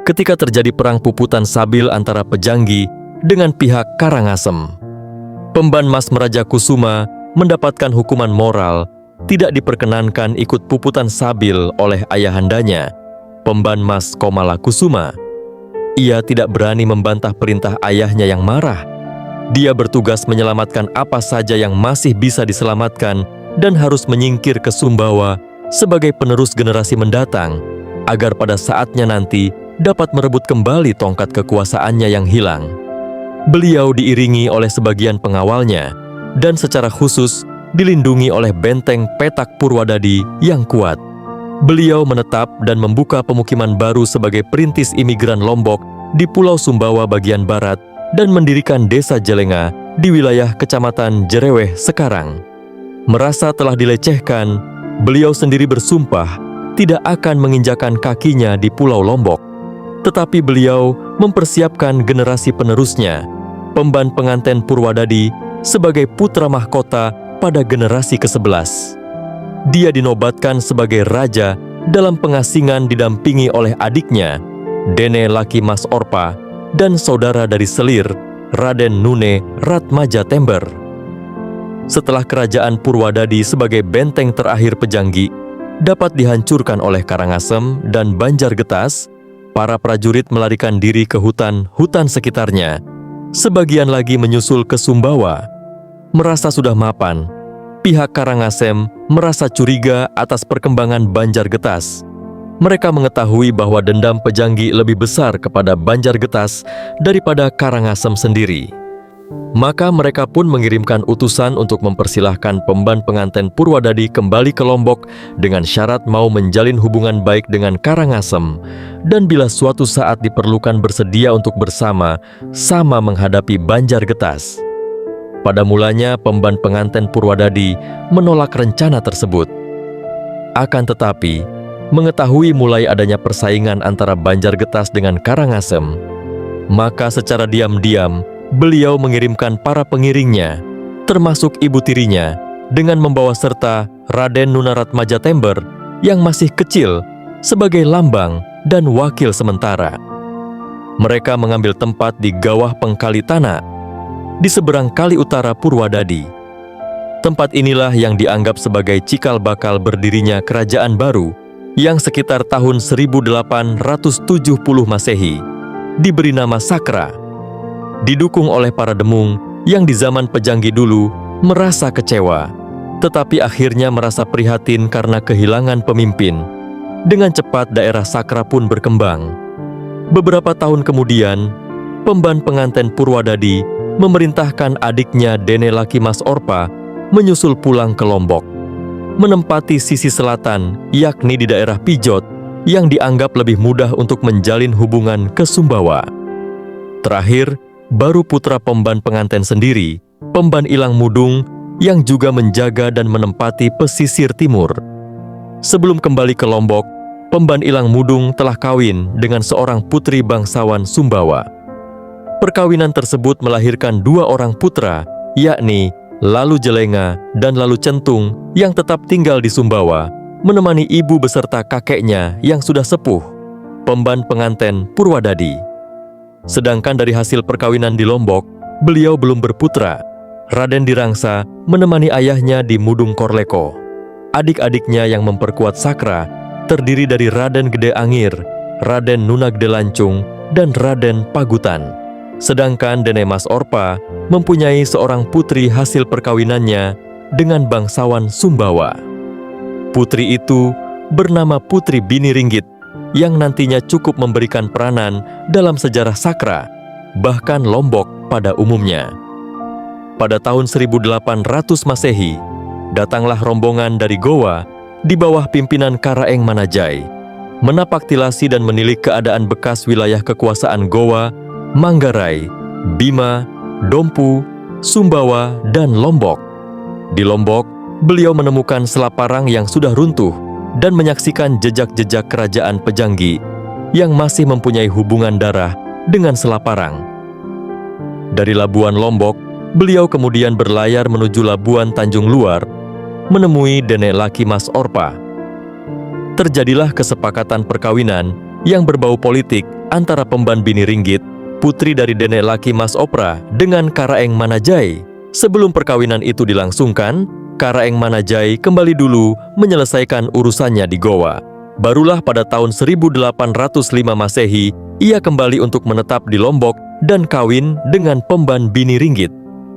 ketika terjadi perang puputan sabil antara Pejanggi dengan pihak Karangasem. Pemban Mas Meraja Kusuma mendapatkan hukuman moral tidak diperkenankan ikut puputan sabil oleh ayahandanya, Pemban Mas Komala Kusuma. Ia tidak berani membantah perintah ayahnya yang marah. Dia bertugas menyelamatkan apa saja yang masih bisa diselamatkan dan harus menyingkir ke Sumbawa sebagai penerus generasi mendatang, agar pada saatnya nanti dapat merebut kembali tongkat kekuasaannya yang hilang. Beliau diiringi oleh sebagian pengawalnya, dan secara khusus dilindungi oleh benteng petak Purwadadi yang kuat. Beliau menetap dan membuka pemukiman baru sebagai perintis imigran Lombok di Pulau Sumbawa bagian barat dan mendirikan desa Jelenga di wilayah Kecamatan Jereweh sekarang. Merasa telah dilecehkan, beliau sendiri bersumpah tidak akan menginjakan kakinya di Pulau Lombok. Tetapi beliau mempersiapkan generasi penerusnya, Pemban Penganten Purwadadi, sebagai putra mahkota pada generasi ke-11. Dia dinobatkan sebagai raja dalam pengasingan didampingi oleh adiknya, Dene Laki Mas Orpa, dan saudara dari Selir, Raden Nune Ratmaja Tember. Setelah kerajaan Purwadadi sebagai benteng terakhir Pejanggi dapat dihancurkan oleh Karangasem dan Banjargetas, para prajurit melarikan diri ke hutan-hutan sekitarnya. Sebagian lagi menyusul ke Sumbawa. Merasa sudah mapan, pihak Karangasem merasa curiga atas perkembangan Banjargetas. Mereka mengetahui bahwa dendam Pejanggi lebih besar kepada Banjargetas daripada Karangasem sendiri. Maka mereka pun mengirimkan utusan untuk mempersilahkan Pemban Penganten Purwadadi kembali ke Lombok dengan syarat mau menjalin hubungan baik dengan Karangasem, dan bila suatu saat diperlukan bersedia untuk bersama-sama menghadapi Banjargetas. Pada mulanya Pemban Penganten Purwadadi menolak rencana tersebut. Akan tetapi, mengetahui mulai adanya persaingan antara Banjargetas dengan Karangasem, maka secara diam-diam beliau mengirimkan para pengiringnya, termasuk ibu tirinya, dengan membawa serta Raden Nunaratmaja Tember yang masih kecil sebagai lambang dan wakil sementara. Mereka mengambil tempat di Gawah Pengkali Tanah, di seberang kali utara Purwadadi. Tempat inilah yang dianggap sebagai cikal bakal berdirinya kerajaan baru yang sekitar tahun 1870 Masehi diberi nama Sakra. Didukung oleh para demung yang di zaman Pejanggi dulu merasa kecewa, tetapi akhirnya merasa prihatin karena kehilangan pemimpin. Dengan cepat daerah Sakra pun berkembang. Beberapa tahun kemudian, Pemban Penganten Purwadadi memerintahkan adiknya Dene Laki Mas Orpa menyusul pulang ke Lombok, menempati sisi selatan, yakni di daerah Pijot, yang dianggap lebih mudah untuk menjalin hubungan ke Sumbawa. Terakhir, baru putra Pemban Penganten sendiri, Pemban Ilang Mudung, yang juga menjaga dan menempati pesisir timur. Sebelum kembali ke Lombok, Pemban Ilang Mudung telah kawin dengan seorang putri bangsawan Sumbawa. Perkawinan tersebut melahirkan 2 orang putra, yakni Lalu Jelenga dan Lalu Centung, yang tetap tinggal di Sumbawa, menemani ibu beserta kakeknya yang sudah sepuh, Pemban Penganten Purwadadi. Sedangkan dari hasil perkawinan di Lombok, beliau belum berputra. Raden Dirangsa menemani ayahnya di Mudung Korleko. Adik-adiknya yang memperkuat Sakra terdiri dari Raden Gede Angir, Raden Nunagde Lancung, dan Raden Pagutan. Sedangkan Dene Mas Orpa mempunyai seorang putri hasil perkawinannya dengan bangsawan Sumbawa. Putri itu bernama Putri Bini Ringgit, yang nantinya cukup memberikan peranan dalam sejarah Sakra, bahkan Lombok pada umumnya. Pada tahun 1800 Masehi, datanglah rombongan dari Goa di bawah pimpinan Karaeng Manajai, menapaktilasi dan menilik keadaan bekas wilayah kekuasaan Goa, Manggarai, Bima, Dompu, Sumbawa, dan Lombok. Di Lombok, beliau menemukan Selaparang yang sudah runtuh dan menyaksikan jejak-jejak kerajaan Pejanggi yang masih mempunyai hubungan darah dengan Selaparang. Dari Labuan Lombok, beliau kemudian berlayar menuju Labuan Tanjung Luar, menemui Dene Laki Mas Orpa. Terjadilah kesepakatan perkawinan yang berbau politik antara Pemban Bini Ringgit, putri dari Denek Laki Mas Opra, dengan Karaeng Manajai. Sebelum perkawinan itu dilangsungkan, Karaeng Manajai kembali dulu menyelesaikan urusannya di Goa. Barulah pada tahun 1805 Masehi, ia kembali untuk menetap di Lombok dan kawin dengan Pemban Bini Ringgit.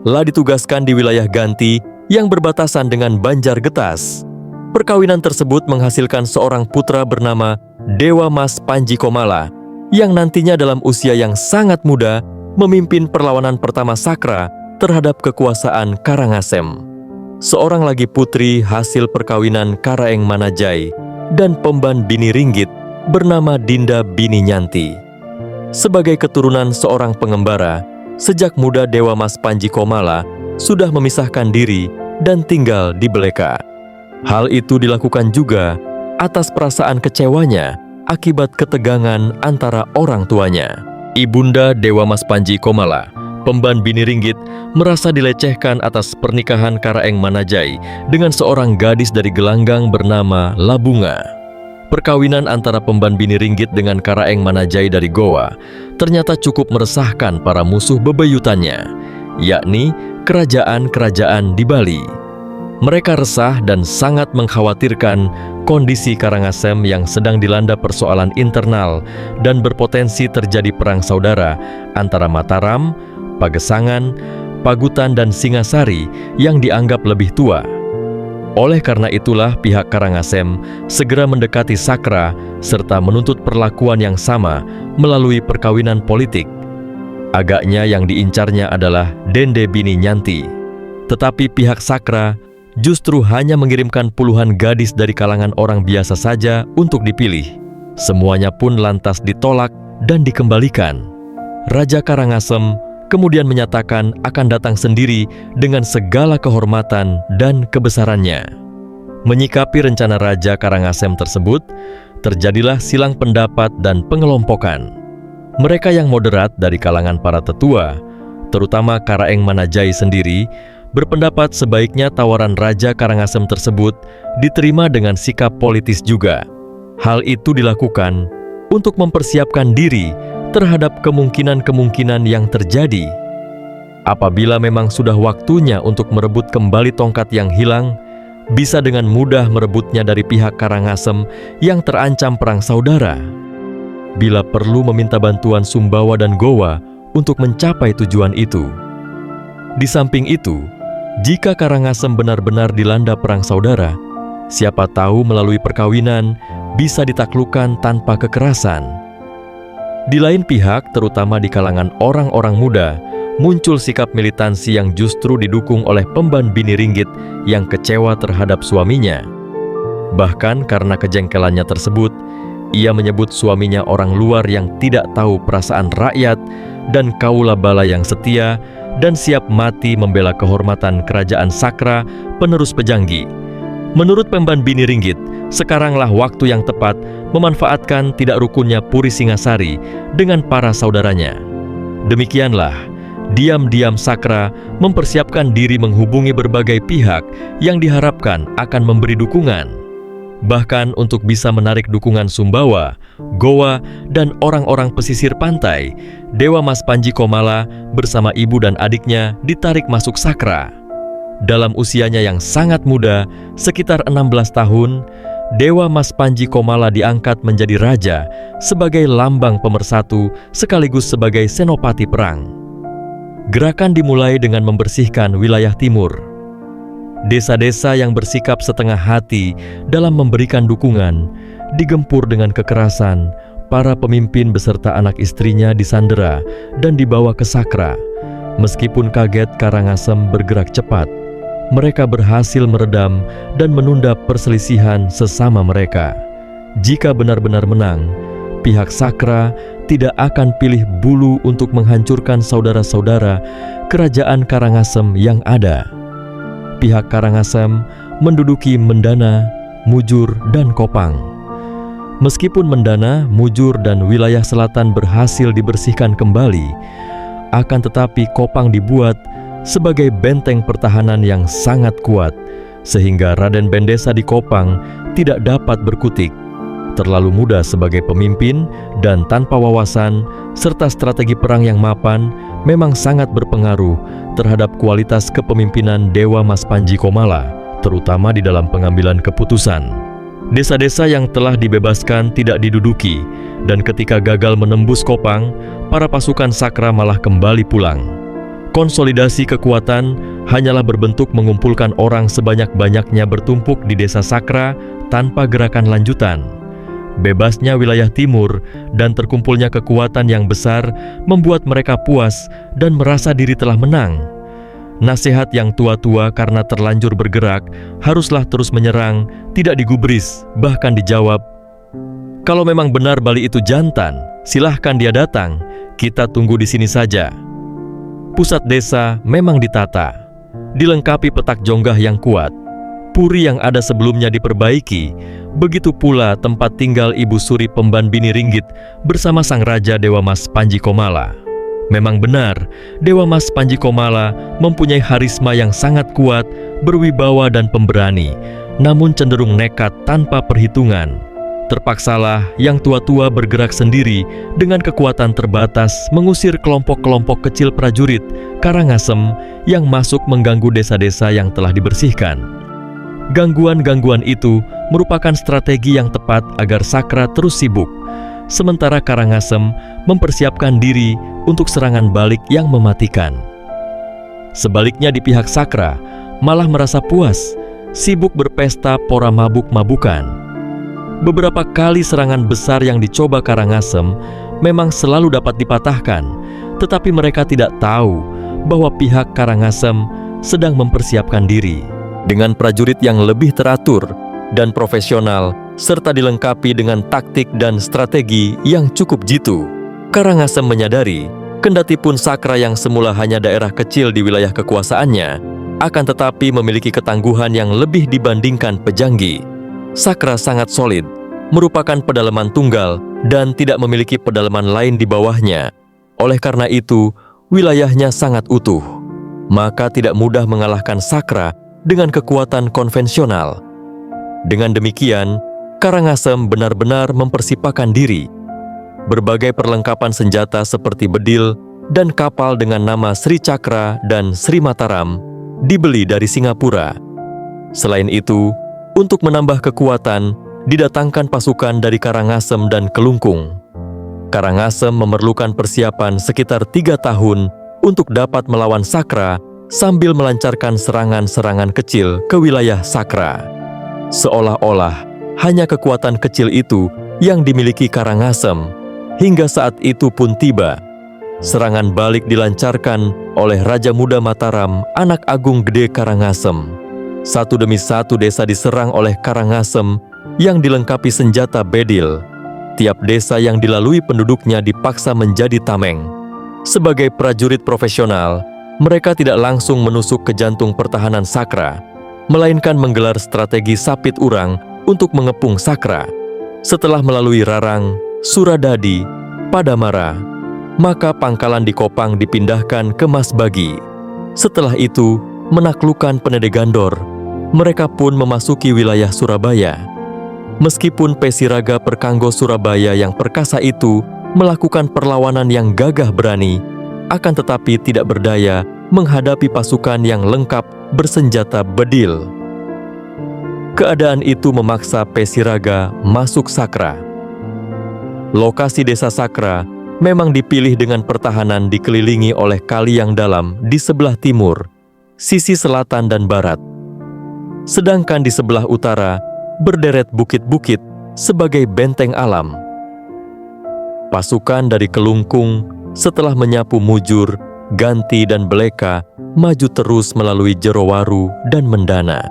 Lah ditugaskan di wilayah Ganti yang berbatasan dengan Banjargetas. Perkawinan tersebut menghasilkan seorang putra bernama Dewa Mas Panji Komala, yang nantinya dalam usia yang sangat muda memimpin perlawanan pertama Sakra terhadap kekuasaan Karangasem. Seorang lagi putri hasil perkawinan Karaeng Manajai dan Pemban Bini Ringgit bernama Dinda Bini Nyanti. Sebagai keturunan seorang pengembara, sejak muda Dewa Mas Panji Komala sudah memisahkan diri dan tinggal di Beleka. Hal itu dilakukan juga atas perasaan kecewanya akibat ketegangan antara orang tuanya. Ibunda Dewa Mas Panji Komala, Pemban Bini Ringgit, merasa dilecehkan atas pernikahan Karaeng Manajai dengan seorang gadis dari Gelanggang bernama Labunga. Perkawinan antara Pemban Bini Ringgit dengan Karaeng Manajai dari Goa ternyata cukup meresahkan para musuh bebuyutannya, yakni kerajaan-kerajaan di Bali. Mereka resah dan sangat mengkhawatirkan kondisi Karangasem yang sedang dilanda persoalan internal dan berpotensi terjadi perang saudara antara Mataram, Pagesangan, Pagutan, dan Singasari yang dianggap lebih tua. Oleh karena itulah pihak Karangasem segera mendekati Sakra serta menuntut perlakuan yang sama melalui perkawinan politik. Agaknya yang diincarnya adalah Dende Bini Nyanti. Tetapi pihak Sakra justru hanya mengirimkan puluhan gadis dari kalangan orang biasa saja untuk dipilih. Semuanya pun lantas ditolak dan dikembalikan. Raja Karangasem kemudian menyatakan akan datang sendiri dengan segala kehormatan dan kebesarannya. Menyikapi rencana Raja Karangasem tersebut, terjadilah silang pendapat dan pengelompokan. Mereka yang moderat dari kalangan para tetua, terutama Karaeng Manajai sendiri, berpendapat sebaiknya tawaran Raja Karangasem tersebut diterima dengan sikap politis juga. Hal itu dilakukan untuk mempersiapkan diri terhadap kemungkinan-kemungkinan yang terjadi. Apabila memang sudah waktunya untuk merebut kembali tongkat yang hilang, bisa dengan mudah merebutnya dari pihak Karangasem yang terancam perang saudara. Bila perlu meminta bantuan Sumbawa dan Goa untuk mencapai tujuan itu. Di samping itu, jika Karangasem benar-benar dilanda perang saudara, siapa tahu melalui perkawinan bisa ditaklukkan tanpa kekerasan. Di lain pihak, terutama di kalangan orang-orang muda, muncul sikap militansi yang justru didukung oleh Pemban Bini Ringgit yang kecewa terhadap suaminya. Bahkan karena kejengkelannya tersebut, ia menyebut suaminya orang luar yang tidak tahu perasaan rakyat dan kaula bala yang setia dan siap mati membela kehormatan kerajaan Sakra penerus Pejanggi. Menurut Pemban Bini Ringgit, sekaranglah waktu yang tepat memanfaatkan tidak rukunnya Puri Singasari dengan para saudaranya. Demikianlah, diam-diam Sakra mempersiapkan diri menghubungi berbagai pihak yang diharapkan akan memberi dukungan. Bahkan untuk bisa menarik dukungan Sumbawa, Goa, dan orang-orang pesisir pantai, Dewa Mas Panji Komala bersama ibu dan adiknya ditarik masuk Sakra. Dalam usianya yang sangat muda, sekitar 16 tahun, Dewa Mas Panji Komala diangkat menjadi raja sebagai lambang pemersatu sekaligus sebagai senopati perang. Gerakan dimulai dengan membersihkan wilayah timur. Desa-desa yang bersikap setengah hati dalam memberikan dukungan digempur dengan kekerasan. Para pemimpin beserta anak istrinya disandera dan dibawa ke Sakra. Meskipun kaget, Karangasem bergerak cepat. Mereka berhasil meredam dan menunda perselisihan sesama mereka. Jika benar-benar menang, pihak Sakra tidak akan pilih bulu untuk menghancurkan saudara-saudara kerajaan Karangasem yang ada. Pihak Karangasem menduduki Mendana, Mujur, dan Kopang. Meskipun Mendana, Mujur, dan wilayah selatan berhasil dibersihkan kembali, akan tetapi Kopang dibuat sebagai benteng pertahanan yang sangat kuat, sehingga Raden Bendesa di Kopang tidak dapat berkutik. terlalu muda sebagai pemimpin dan tanpa wawasan, serta strategi perang yang mapan memang sangat berpengaruh terhadap kualitas kepemimpinan Dewa Mas Panji Komala, terutama di dalam pengambilan keputusan. Desa-desa yang telah dibebaskan tidak diduduki, dan ketika gagal menembus Kopang, para pasukan Sakra malah kembali pulang. Konsolidasi kekuatan hanyalah berbentuk mengumpulkan orang sebanyak-banyaknya bertumpuk di desa Sakra tanpa gerakan lanjutan. Bebasnya wilayah timur dan terkumpulnya kekuatan yang besar membuat mereka puas dan merasa diri telah menang. Nasihat yang tua-tua karena terlanjur bergerak haruslah terus menyerang, tidak digubris, bahkan dijawab, "Kalau memang benar Bali itu jantan, silahkan dia datang, kita tunggu di sini saja." Pusat desa memang ditata, dilengkapi petak jonggah yang kuat. Puri yang ada sebelumnya diperbaiki, begitu pula tempat tinggal Ibu Suri Pemban Bini Ringgit bersama sang Raja Dewa Mas Panji Komala. Memang benar, Dewa Mas Panji Komala mempunyai harisma yang sangat kuat, berwibawa dan pemberani, namun cenderung nekat tanpa perhitungan. Terpaksalah yang tua-tua bergerak sendiri dengan kekuatan terbatas mengusir kelompok-kelompok kecil prajurit Karangasem yang masuk mengganggu desa-desa yang telah dibersihkan. Gangguan-gangguan itu merupakan strategi yang tepat agar Sakra terus sibuk, sementara Karangasem mempersiapkan diri untuk serangan balik yang mematikan. Sebaliknya di pihak Sakra malah merasa puas, sibuk berpesta pora mabuk-mabukan. Beberapa kali serangan besar yang dicoba Karangasem memang selalu dapat dipatahkan, tetapi mereka tidak tahu bahwa pihak Karangasem sedang mempersiapkan diri. Dengan prajurit yang lebih teratur dan profesional, serta dilengkapi dengan taktik dan strategi yang cukup jitu, Karangasem menyadari, kendati pun Sakra yang semula hanya daerah kecil di wilayah kekuasaannya, akan tetapi memiliki ketangguhan yang lebih dibandingkan Pejanggi. Sakra sangat solid, merupakan pedalaman tunggal dan tidak memiliki pedalaman lain di bawahnya. Oleh karena itu, wilayahnya sangat utuh. Maka tidak mudah mengalahkan Sakra dengan kekuatan konvensional. Dengan demikian, Karangasem benar-benar mempersiapkan diri. Berbagai perlengkapan senjata seperti bedil dan kapal dengan nama Sri Cakra dan Sri Mataram dibeli dari Singapura. Selain itu, untuk menambah kekuatan, didatangkan pasukan dari Karangasem dan Kelungkung. Karangasem memerlukan persiapan sekitar 3 tahun untuk dapat melawan Sakra sambil melancarkan serangan-serangan kecil ke wilayah Sakra. Seolah-olah hanya kekuatan kecil itu yang dimiliki Karangasem. Hingga saat itu pun tiba. Serangan balik dilancarkan oleh Raja Muda Mataram, anak agung gede Karangasem. Satu demi satu desa diserang oleh Karangasem yang dilengkapi senjata bedil. Tiap desa yang dilalui penduduknya dipaksa menjadi tameng. Sebagai prajurit profesional, mereka tidak langsung menusuk ke jantung pertahanan Sakra, melainkan menggelar strategi sapit urang untuk mengepung Sakra. Setelah melalui Rarang, Suradadi, Padamara, maka pangkalan di Kopang dipindahkan ke Masbagi. Setelah itu, menaklukkan Penedegandor, mereka pun memasuki wilayah Surabaya. Meskipun Pesiraga Perkanggo Surabaya yang perkasa itu melakukan perlawanan yang gagah berani, akan tetapi tidak berdaya menghadapi pasukan yang lengkap bersenjata bedil. Keadaan itu memaksa Pesiraga masuk Sakra. Lokasi desa Sakra memang dipilih dengan pertahanan dikelilingi oleh kali yang dalam di sebelah timur, sisi selatan dan barat. Sedangkan di sebelah utara berderet bukit-bukit sebagai benteng alam. Pasukan dari Kelungkung setelah menyapu Mujur, Ganti dan Beleka maju terus melalui Jerowaru dan Mendana.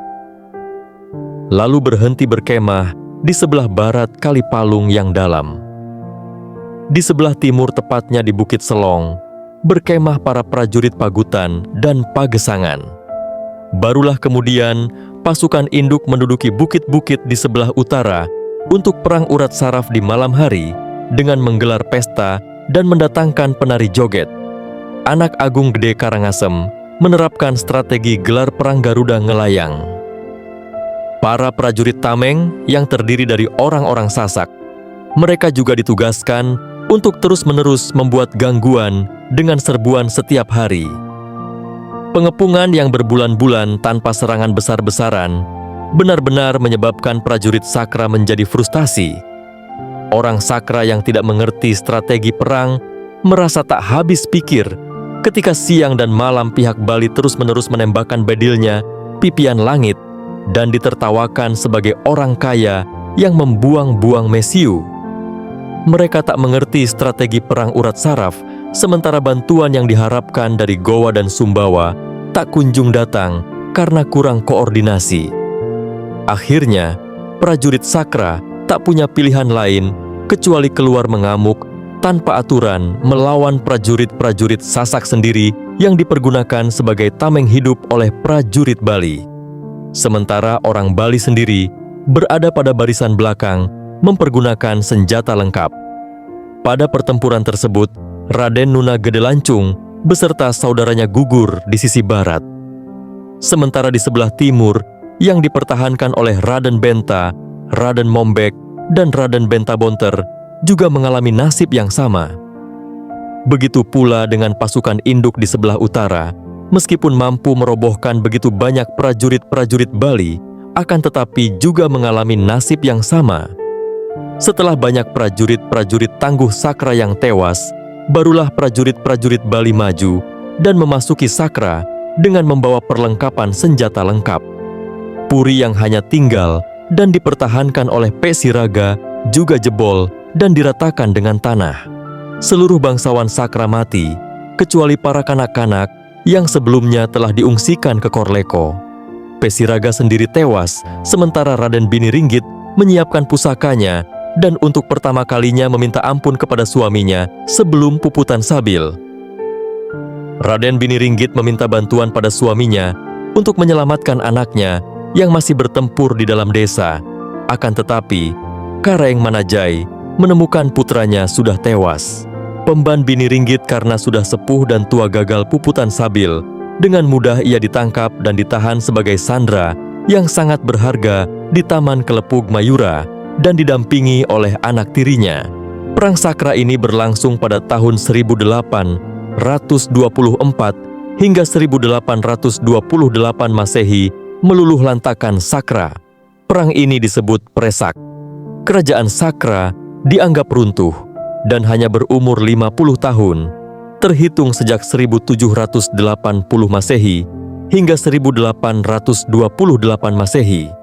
Lalu berhenti berkemah di sebelah barat Kali Palung yang dalam. Di sebelah timur tepatnya di Bukit Selong, berkemah para prajurit Pagutan dan Pagesangan. Barulah kemudian pasukan induk menduduki bukit-bukit di sebelah utara untuk perang urat saraf di malam hari dengan menggelar pesta dan mendatangkan penari joget. Anak agung gede Karangasem menerapkan strategi gelar perang Garuda Ngelayang. Para prajurit tameng yang terdiri dari orang-orang Sasak mereka juga ditugaskan untuk terus-menerus membuat gangguan dengan serbuan setiap hari. Pengepungan yang berbulan-bulan tanpa serangan besar-besaran benar-benar menyebabkan prajurit Sakra menjadi frustasi. Orang Sakra yang tidak mengerti strategi perang merasa tak habis pikir ketika siang dan malam pihak Bali terus-menerus menembakkan bedilnya, pipian langit, dan ditertawakan sebagai orang kaya yang membuang-buang mesiu. Mereka tak mengerti strategi perang urat saraf, sementara bantuan yang diharapkan dari Gowa dan Sumbawa tak kunjung datang karena kurang koordinasi. Akhirnya, prajurit Sakra tak punya pilihan lain kecuali keluar mengamuk tanpa aturan melawan prajurit-prajurit Sasak sendiri yang dipergunakan sebagai tameng hidup oleh prajurit Bali. Sementara orang Bali sendiri berada pada barisan belakang mempergunakan senjata lengkap. Pada pertempuran tersebut, Raden Nuna Gedelancung beserta saudaranya gugur di sisi barat. Sementara di sebelah timur yang dipertahankan oleh Raden Benta, Raden Mombek, dan Raden Bentabonter juga mengalami nasib yang sama. Begitu pula dengan pasukan induk di sebelah utara, meskipun mampu merobohkan begitu banyak prajurit-prajurit Bali, akan tetapi juga mengalami nasib yang sama. Setelah banyak prajurit-prajurit tangguh Sakra yang tewas, barulah prajurit-prajurit Bali maju dan memasuki Sakra dengan membawa perlengkapan senjata lengkap. Puri yang hanya tinggal dan dipertahankan oleh Pesiraga juga jebol dan diratakan dengan tanah. Seluruh bangsawan Sakra mati, kecuali para kanak-kanak yang sebelumnya telah diungsikan ke Korleko. Pesiraga sendiri tewas, sementara Raden Biniringgit menyiapkan pusakanya dan untuk pertama kalinya meminta ampun kepada suaminya sebelum puputan Sabil. Raden Biniringgit meminta bantuan pada suaminya untuk menyelamatkan anaknya yang masih bertempur di dalam desa. Akan tetapi, Kareng Manajai menemukan putranya sudah tewas. Pemban Biniringgit karena sudah sepuh dan tua gagal puputan Sabil, dengan mudah ia ditangkap dan ditahan sebagai sandera yang sangat berharga di Taman Kelepug Mayura dan didampingi oleh anak tirinya. Perang Sakra ini berlangsung pada tahun 1824 hingga 1828 Masehi meluluh lantakan Sakra. Perang ini disebut Presak. Kerajaan Sakra dianggap runtuh dan hanya berumur 50 tahun, terhitung sejak 1780 Masehi hingga 1828 Masehi.